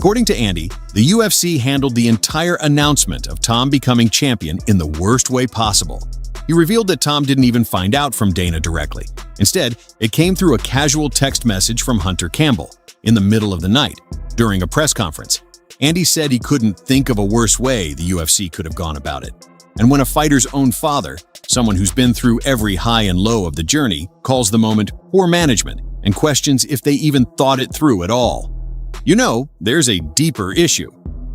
According to Andy, the UFC handled the entire announcement of Tom becoming champion in the worst way possible. He revealed that Tom didn't even find out from Dana directly. Instead, it came through a casual text message from Hunter Campbell in the middle of the night during a press conference. Andy said he couldn't think of a worse way the UFC could have gone about it. And when a fighter's own father, someone who's been through every high and low of the journey, calls the moment poor management and questions if they even thought it through at all, you know, there's a deeper issue.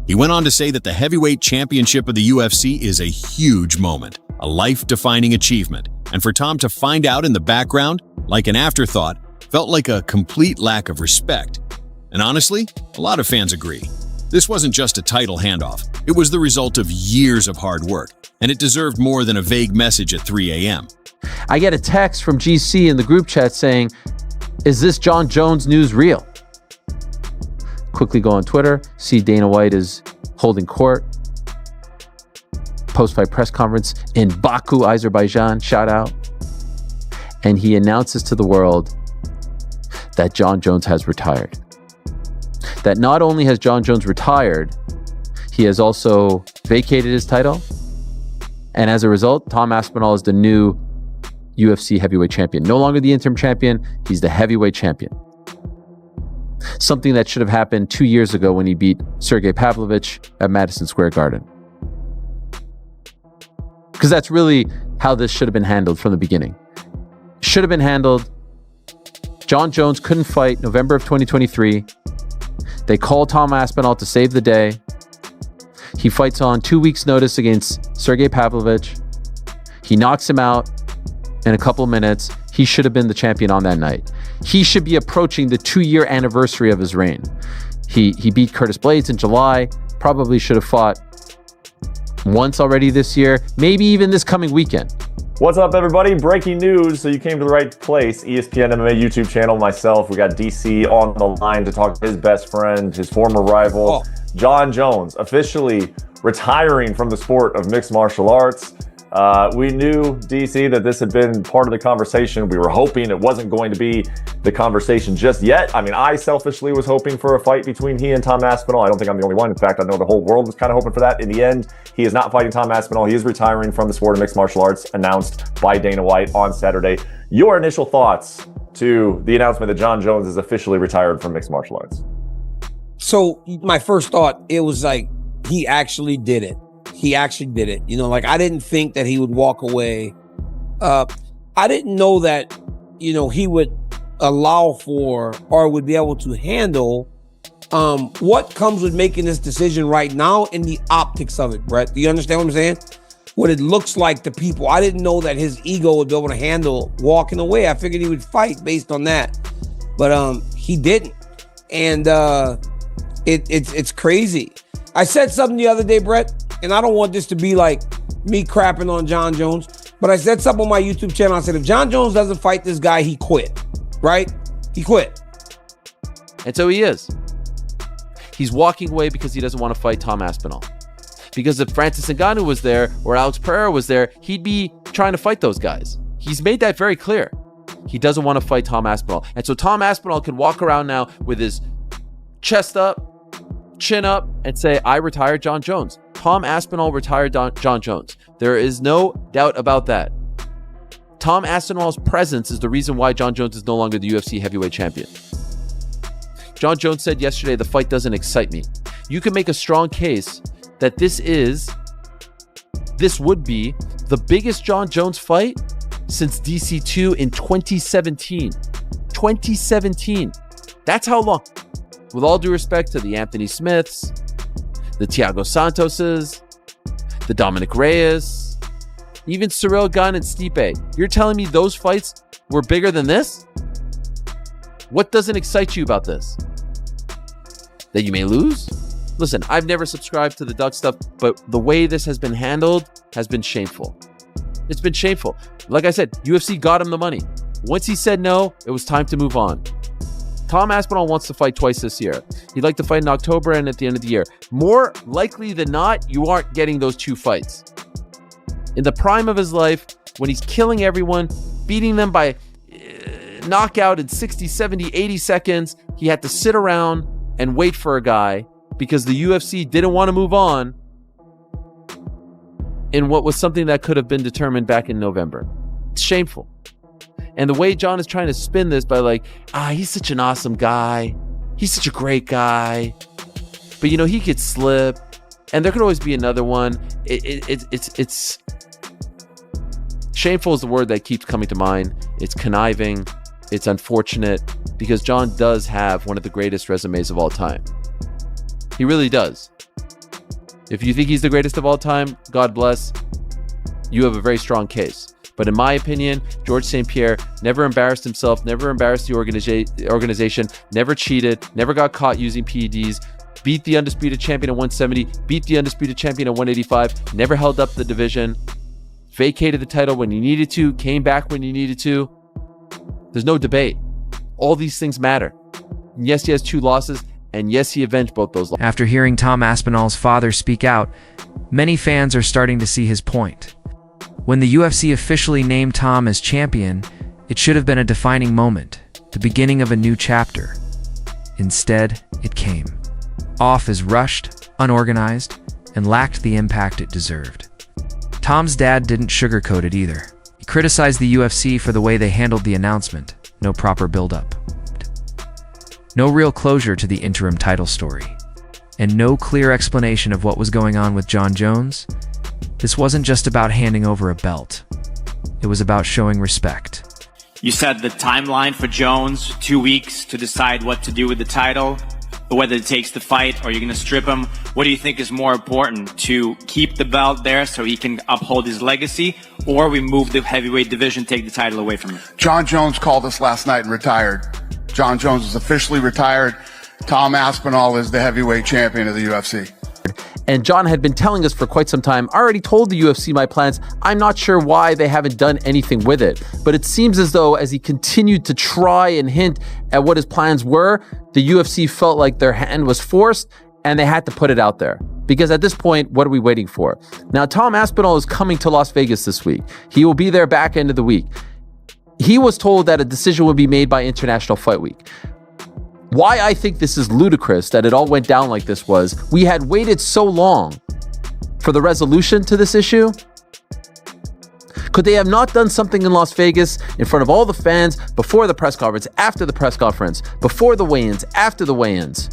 He went on to say that the heavyweight championship of the UFC is a huge moment, a life-defining achievement, and for Tom to find out in the background, like an afterthought, felt like a complete lack of respect. And honestly, a lot of fans agree. This wasn't just a title handoff. It was the result of years of hard work, and it deserved more than a vague message at 3 a.m. I get a text from GC in the group chat saying, "Is this Jon Jones news real?" Quickly go on Twitter, see Dana White is holding court. Post-fight press conference in Baku, Azerbaijan, shout out. And he announces to the world that Jon Jones has retired. That not only has Jon Jones retired, he has also vacated his title. And as a result, Tom Aspinall is the new UFC heavyweight champion. No longer the interim champion, he's the heavyweight champion. Something that should have happened 2 years ago when he beat Sergey Pavlovich at Madison Square Garden. Because that's really how this should have been handled from the beginning. Should have been handled. Jon Jones couldn't fight November of 2023. They called Tom Aspinall to save the day. He fights on 2 weeks' notice against Sergey Pavlovich. He knocks him out in a couple of minutes. He should have been the champion on that night. He should be approaching the 2-year anniversary of his reign. He beat Curtis Blades in July. Probably should have fought once already this year, maybe even this coming weekend. What's up, everybody? Breaking news. So you came to the right place. ESPN MMA YouTube channel, myself. We got DC on the line to talk to his best friend, his former rival, Jon Jones, officially retiring from the sport of mixed martial arts. We knew, DC, that this had been part of the conversation. We were hoping it wasn't going to be the conversation just yet. I mean, I selfishly was hoping for a fight between he and Tom Aspinall. I don't think I'm the only one. In fact, I know the whole world was kind of hoping for that. In the end, he is not fighting Tom Aspinall. He is retiring from the sport of mixed martial arts, announced by Dana White on Saturday. Your initial thoughts to the announcement that Jon Jones is officially retired from mixed martial arts? So my first thought, it was like, he actually did it. He actually did it. You know, like, I didn't think that he would walk away. I didn't know that, you know, he would allow for or would be able to handle what comes with making this decision right now and the optics of it, Brett. Do you understand what I'm saying? What it looks like to people. I didn't know that his ego would be able to handle walking away. I figured he would fight based on that. But he didn't. And it's crazy. I said something the other day, Brett, and I don't want this to be like me crapping on Jon Jones, but I said something on my YouTube channel. I said, if Jon Jones doesn't fight this guy, he quit, right? He quit. And so he is. He's walking away because he doesn't want to fight Tom Aspinall. Because if Francis Ngannou was there or Alex Pereira was there, he'd be trying to fight those guys. He's made that very clear. He doesn't want to fight Tom Aspinall. And so Tom Aspinall can walk around now with his chest up, chin up, and say, I retired Jon Jones. Tom Aspinall retired Jon Jones. There is no doubt about that. Tom Aspinall's presence is the reason why Jon Jones is no longer the UFC heavyweight champion. Jon Jones said yesterday, the fight doesn't excite me. You can make a strong case that this would be the biggest Jon Jones fight since DC2 in 2017. 2017. That's how long. With all due respect to the Anthony Smiths, the Thiago Santoses, the Dominic Reyes, even Cyril Gane and Stipe. You're telling me those fights were bigger than this? What doesn't excite you about this? That you may lose? Listen, I've never subscribed to the Duck stuff, but the way this has been handled has been shameful. It's been shameful. Like I said, UFC got him the money. Once he said no, it was time to move on. Tom Aspinall wants to fight twice this year. He'd like to fight in October and at the end of the year. More likely than not, you aren't getting those two fights. In the prime of his life, when he's killing everyone, beating them by knockout in 60, 70, 80 seconds, he had to sit around and wait for a guy because the UFC didn't want to move on in what was something that could have been determined back in November. It's shameful. And the way Jon is trying to spin this by like, he's such an awesome guy. He's such a great guy. But, he could slip. And there could always be another one. It's shameful is the word that keeps coming to mind. It's conniving. It's unfortunate because Jon does have one of the greatest resumes of all time. He really does. If you think he's the greatest of all time, God bless. You have a very strong case. But in my opinion, Georges St-Pierre never embarrassed himself, never embarrassed the organization, never cheated, never got caught using PEDs, beat the undisputed champion at 170, beat the undisputed champion at 185, never held up the division, vacated the title when he needed to, came back when he needed to. There's no debate. All these things matter. And yes, he has 2 losses, and yes, he avenged both those losses. After hearing Tom Aspinall's father speak out, many fans are starting to see his point. When the UFC officially named Tom as champion, it should have been a defining moment, the beginning of a new chapter. Instead, it came off as rushed, unorganized, and lacked the impact it deserved. Tom's dad didn't sugarcoat it either. He criticized the UFC for the way they handled the announcement. No proper build-up. No real closure to the interim title story. And no clear explanation of what was going on with Jon Jones. This wasn't just about handing over a belt. It was about showing respect. You said the timeline for Jones, 2 weeks to decide what to do with the title, or whether it takes the fight or you're going to strip him. What do you think is more important, to keep the belt there so he can uphold his legacy, or we move the heavyweight division, take the title away from him? Jon Jones called us last night and retired. Jon Jones is officially retired. Tom Aspinall is the heavyweight champion of the UFC. And Jon had been telling us for quite some time, I already told the UFC my plans. I'm not sure why they haven't done anything with it. But it seems as though as he continued to try and hint at what his plans were, the UFC felt like their hand was forced and they had to put it out there. Because at this point, what are we waiting for? Now, Tom Aspinall is coming to Las Vegas this week. He will be there back end of the week. He was told that a decision would be made by International Fight Week. Why I think this is ludicrous that it all went down like this was, we had waited so long for the resolution to this issue. Could they have not done something in Las Vegas in front of all the fans before the press conference, after the press conference, before the weigh-ins, after the weigh-ins,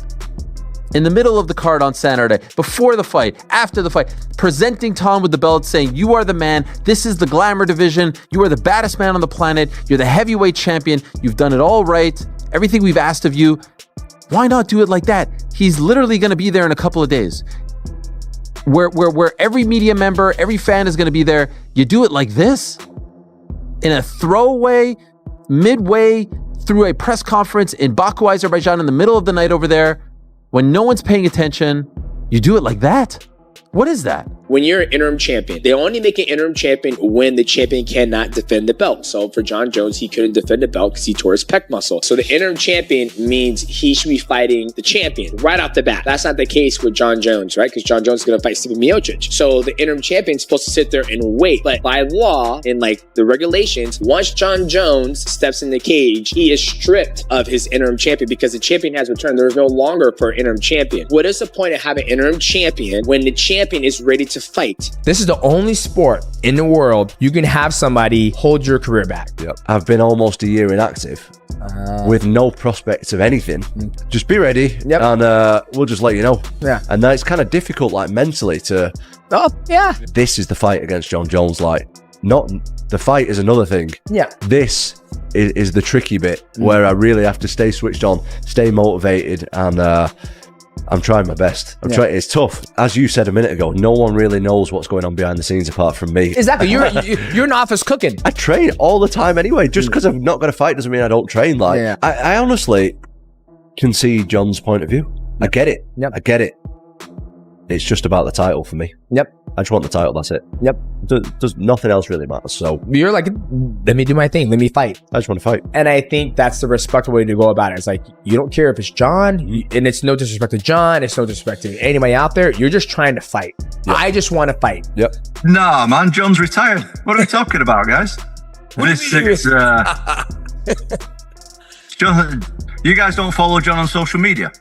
in the middle of the card on Saturday, before the fight, after the fight, presenting Tom with the belt, saying, you are the man, this is the glamour division, you are the baddest man on the planet, you're the heavyweight champion, you've done it all right, everything we've asked of you. Why not do it like that? He's literally going to be there in a couple of days. Where every media member, every fan is going to be there. You do it like this? In a throwaway, midway through a press conference in Baku, Azerbaijan, in the middle of the night over there, when no one's paying attention, you do it like that? What is that? When you're an interim champion, they only make an interim champion when the champion cannot defend the belt. So for Jon Jones, he couldn't defend the belt because he tore his pec muscle. So the interim champion means he should be fighting the champion right off the bat. That's not the case with Jon Jones, right? Because Jon Jones is going to fight Stipe Miocic. So the interim champion is supposed to sit there and wait. But by law, in like the regulations, once Jon Jones steps in the cage, he is stripped of his interim champion because the champion has returned. There is no longer for interim champion. What is the point of having an interim champion when the champion is ready to fight? This is the only sport in the world you can have somebody hold your career back. Yep. I've been almost a year inactive with no prospects of anything. Just be ready, and we'll just let you know. Yeah. And then it's kind of difficult, like mentally, to. Oh yeah. This is the fight against Jon Jones. Like, not the fight is another thing. Yeah. This is the tricky bit where I really have to stay switched on, stay motivated, and. I'm trying my best. I'm trying. It's tough. As you said a minute ago, no one really knows what's going on behind the scenes apart from me. Exactly. You're in office cooking. I train all the time anyway. Just because I've not got a fight doesn't mean I don't train. Like, I honestly can see Jon's point of view. I get it. Yep. I get it. It's just about the title for me. Yep. I just want the title. That's it. Yep. Does nothing else really matter. So you're like, let me do my thing. Let me fight. I just want to fight. And I think that's the respectful way to go about it. It's like, you don't care if it's Jon, and it's no disrespect to Jon. It's no disrespect to anybody out there. You're just trying to fight. Yep. I just want to fight. Yep. Nah, man. Jon's retired. What are we talking about, guys? This is Jon. You guys don't follow Jon on social media?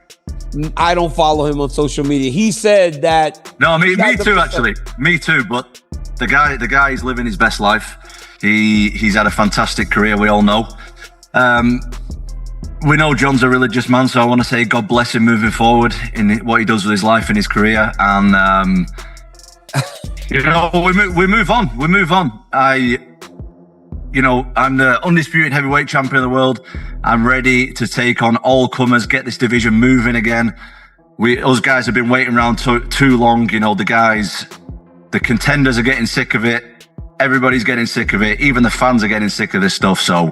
I don't follow him on social media. He said that. No, me too, actually. Me too. But the guy is living his best life. He's had a fantastic career. We all know. We know Jon's a religious man, so I want to say God bless him moving forward in what he does with his life and his career. And we move on. We move on. I'm the undisputed heavyweight champion of the world. I'm ready to take on all comers, get this division moving again. Us guys have been waiting around too long. The contenders are getting sick of it. Everybody's getting sick of it. Even the fans are getting sick of this stuff. So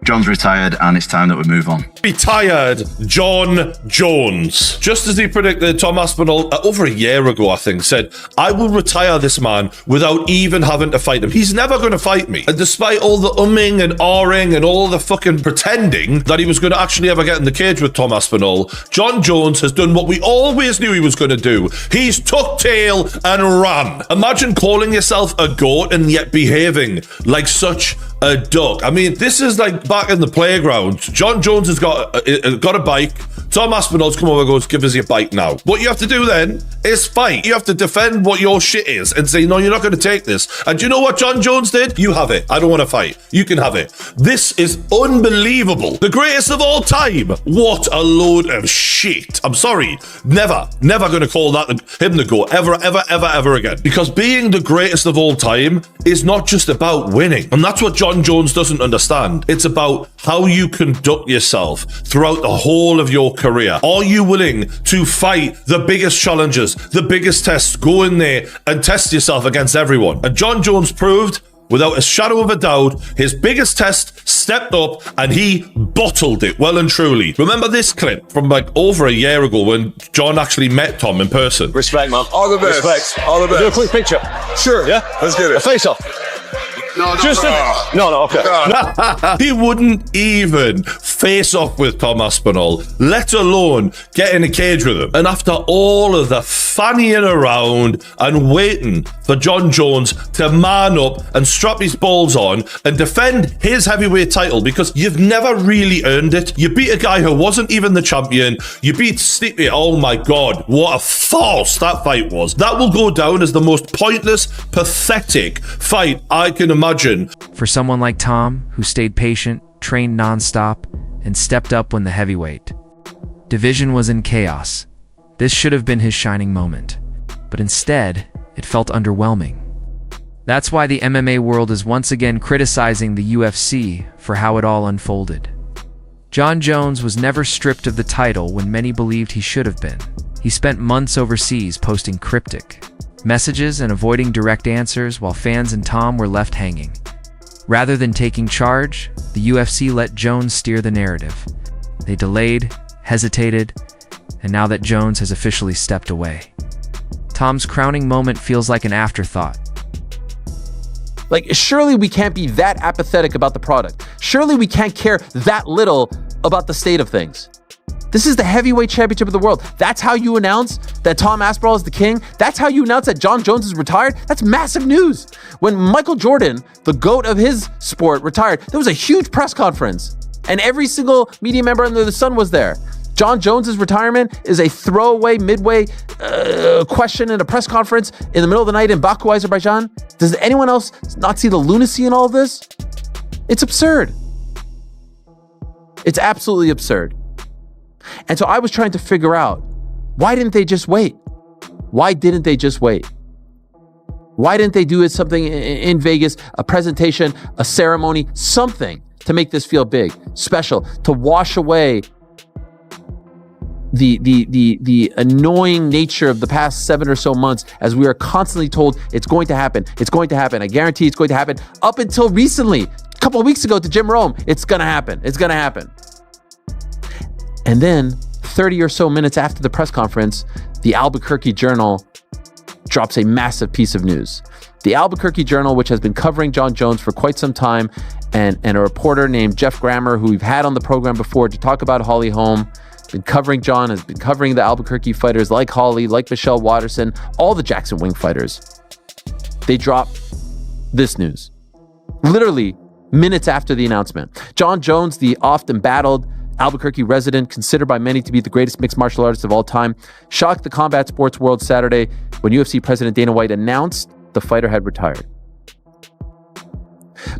Jon's retired and it's time that we move on. Retired Jon Jones. Just as he predicted, Tom Aspinall, over a year ago, I think, said, I will retire this man without even having to fight him. He's never going to fight me. And despite all the umming and ahhing and all the fucking pretending that he was going to actually ever get in the cage with Tom Aspinall, Jon Jones has done what we always knew he was going to do. He's tucked tail and ran. Imagine calling yourself a goat and yet behaving like such a duck. I mean, this is like back in the playground. Jon Jones has got a bike. Tom Aspinall's come over and goes, give us your bike now. What you have to do then is fight. You have to defend what your shit is and say, no, you're not going to take this. And do you know what Jon Jones did? You have it. I don't want to fight. You can have it. This is unbelievable. The greatest of all time. What a load of shit. I'm sorry. Never going to call that him the GOAT ever again. Because being the greatest of all time is not just about winning. And that's what Jon Jones doesn't understand. It's about how you conduct yourself throughout the whole of your career. Are you willing to fight the biggest challenges, the biggest tests, go in there and test yourself against everyone? And Jon Jones proved, without a shadow of a doubt, his biggest test, stepped up and he bottled it well and truly. Remember this clip from like over a year ago when Jon actually met Tom in person? Respect, man. All the best. Respect. All the best. Do a quick picture. Sure. Yeah? Let's get it. A face-off. No, okay. He wouldn't even face off with Tom Aspinall, let alone get in a cage with him. And after all of the fannying around and waiting for Jon Jones to man up and strap his balls on and defend his heavyweight title, because you've never really earned it. You beat a guy who wasn't even the champion. You beat Stipe. Oh my God, what a farce that fight was. That will go down as the most pointless, pathetic fight I can imagine. For someone like Tom, who stayed patient, trained nonstop, and stepped up when the heavyweight division was in chaos, this should have been his shining moment. But instead, it felt underwhelming. That's why the MMA world is once again criticizing the UFC for how it all unfolded. Jon Jones was never stripped of the title when many believed he should have been. He spent months overseas posting cryptic messages and avoiding direct answers while fans and Tom were left hanging. Rather than taking charge, the UFC let Jones steer the narrative. They delayed, hesitated, and now that Jones has officially stepped away, Tom's crowning moment feels like an afterthought. Like, surely we can't be that apathetic about the product. Surely we can't care that little about the state of things. This is the heavyweight championship of the world. That's how you announce that Tom Aspinall is the king? That's how you announce that Jon Jones is retired? That's massive news. When Michael Jordan, the GOAT of his sport, retired, there was a huge press conference and every single media member under the sun was there. Jon Jones's retirement is a throwaway, midway question in a press conference in the middle of the night in Baku, Azerbaijan. Does anyone else not see the lunacy in all of this? It's absurd. It's absolutely absurd. And so I was trying to figure out, why didn't they just wait? Why didn't they just wait? Why didn't they do something in Vegas, a presentation, a ceremony, something to make this feel big, special, to wash away the annoying nature of the past 7 or so months, as we are constantly told it's going to happen. It's going to happen. I guarantee it's going to happen. Up until recently, a couple of weeks ago to Jim Rome, it's going to happen. It's going to happen. And then 30 or so minutes after the press conference, the Albuquerque Journal drops a massive piece of news. The Albuquerque Journal, which has been covering Jon Jones for quite some time, and a reporter named Jeff Grammer, who we've had on the program before to talk about Holly Holm, been covering Jon, has been covering the Albuquerque fighters like Holly, like Michelle Watterson, all the Jackson Wing fighters. They drop this news literally minutes after the announcement. Jon Jones, the often battled Albuquerque resident, considered by many to be the greatest mixed martial artist of all time, shocked the combat sports world Saturday when UFC President Dana White announced the fighter had retired.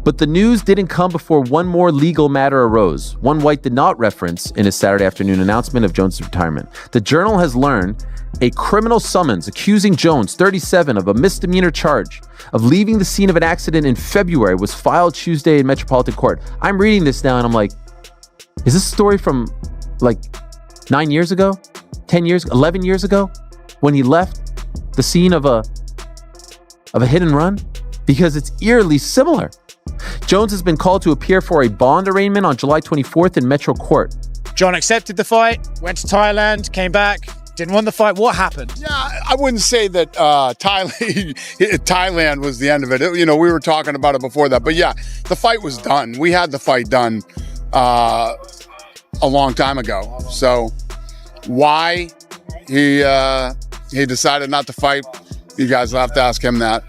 But the news didn't come before one more legal matter arose, one White did not reference in his Saturday afternoon announcement of Jones' retirement. The Journal has learned a criminal summons accusing Jones, 37, of a misdemeanor charge of leaving the scene of an accident in February was filed Tuesday in Metropolitan Court. I'm reading this now and I'm like, is this a story from like 9 years ago, 10 years, 11 years ago when he left the scene of a hit and run? Because it's eerily similar. Jones has been called to appear for a bond arraignment on July 24th in Metro Court. John accepted the fight, went to Thailand, came back, didn't want the fight. What happened? Yeah, I wouldn't say that Thailand was the end of it. You know, we were talking about it before that. But yeah, the fight was done. We had the fight done a long time ago. So why he decided not to fight, you guys will have to ask him that.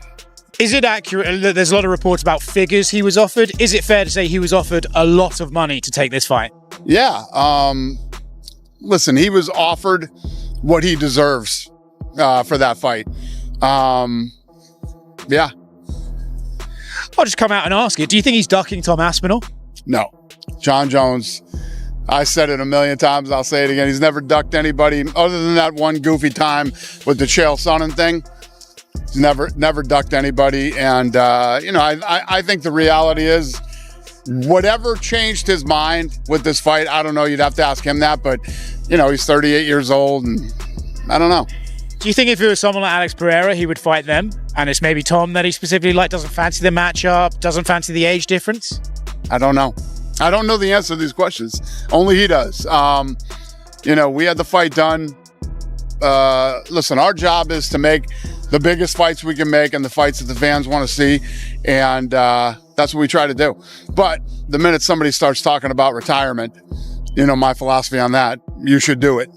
Is it accurate that there's a lot of reports about figures he was offered? Is it fair to say he was offered a lot of money to take this fight? Yeah. Listen, he was offered what he deserves for that fight. Yeah. I'll just come out and ask you. Do you think he's ducking Tom Aspinall? No. Jon Jones, I said it a million times, I'll say it again. He's never ducked anybody other than that one goofy time with the Chael Sonnen thing. He's never ducked anybody. And, you know, I think the reality is whatever changed his mind with this fight, I don't know. You'd have to ask him that. But, you know, he's 38 years old and I don't know. Do you think if it was someone like Alex Pereira, he would fight them? And it's maybe Tom that he specifically doesn't fancy the matchup, doesn't fancy the age difference? I don't know. I don't know the answer to these questions. Only he does. You know, we had the fight done. Listen, our job is to make the biggest fights we can make and the fights that the fans want to see. And that's what we try to do. But the minute somebody starts talking about retirement, you know, my philosophy on that, you should do it.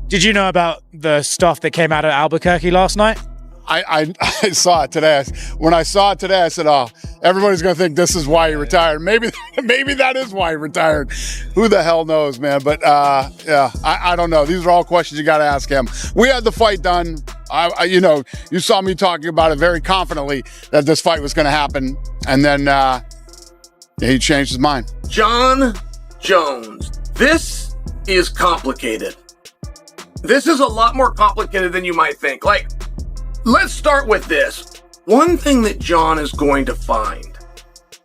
Did you know about the stuff that came out of Albuquerque last night? I saw it today. When I saw it today, I said, oh, everybody's going to think this is why he retired. Maybe that is why he retired. Who the hell knows, man? But yeah, I don't know. These are all questions you got to ask him. We had the fight done. You know, you saw me talking about it very confidently that this fight was going to happen. And then he changed his mind. Jon Jones. This is complicated. This is a lot more complicated than you might think. Like, let's start with this. One thing that Jon is going to find,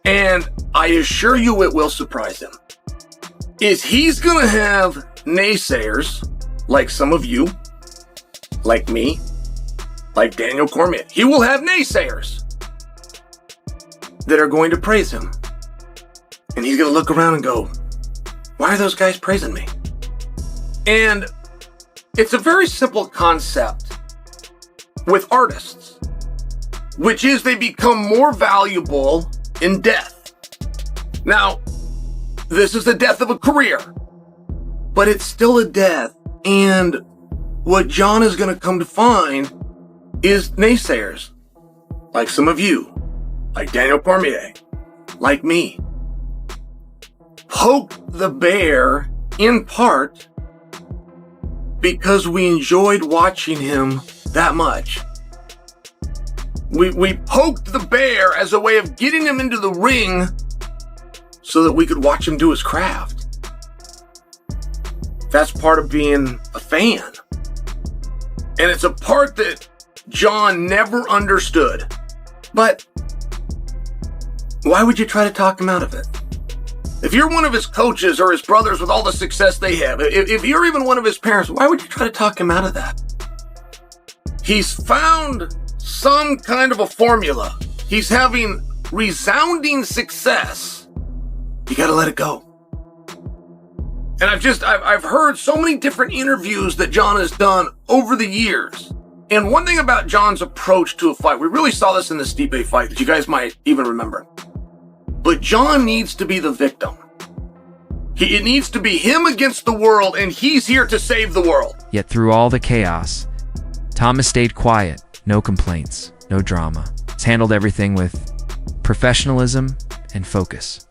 and I assure you it will surprise him, is he's going to have naysayers like some of you, like me, like Daniel Cormier. He will have naysayers that are going to praise him. And he's going to look around and go, why are those guys praising me? And it's a very simple concept with artists, which is they become more valuable in death. Now, this is the death of a career, but it's still a death. And what Jon is going to come to find is naysayers, like some of you, like Daniel Cormier, like me, poke the bear in part because we enjoyed watching him that much. We poked the bear as a way of getting him into the ring so that we could watch him do his craft. That's part of being a fan. And it's a part that Jon never understood. But why would you try to talk him out of it? If you're one of his coaches or his brothers with all the success they have, if you're even one of his parents, why would you try to talk him out of that? He's found some kind of a formula. He's having resounding success. You gotta let it go. And I've heard so many different interviews that Jon has done over the years. And one thing about Jon's approach to a fight, we really saw this in the Stipe fight that you guys might even remember. But Jon needs to be the victim. It needs to be him against the world, and he's here to save the world. Yet through all the chaos, Thomas stayed quiet, no complaints, no drama. He's handled everything with professionalism and focus.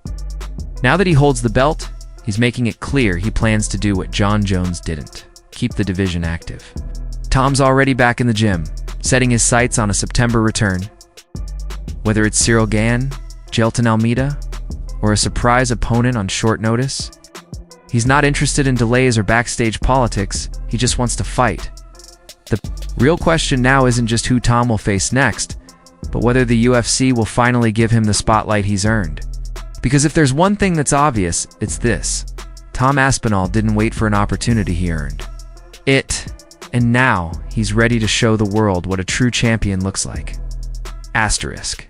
Now that he holds the belt, He's making it clear he plans to do what Jon Jones didn't: keep the division active. Tom's already back in the gym, setting his sights on a September return. Whether it's Cyril Gann, Jailton Almeida, or a surprise opponent on short notice, he's not interested in delays or backstage politics. He just wants to fight. The real question now isn't just who Tom will face next, but whether the UFC will finally give him the spotlight he's earned. Because if there's one thing that's obvious, it's this: Tom Aspinall didn't wait for an opportunity he earned it, and now he's ready to show the world what a true champion looks like. Asterisk.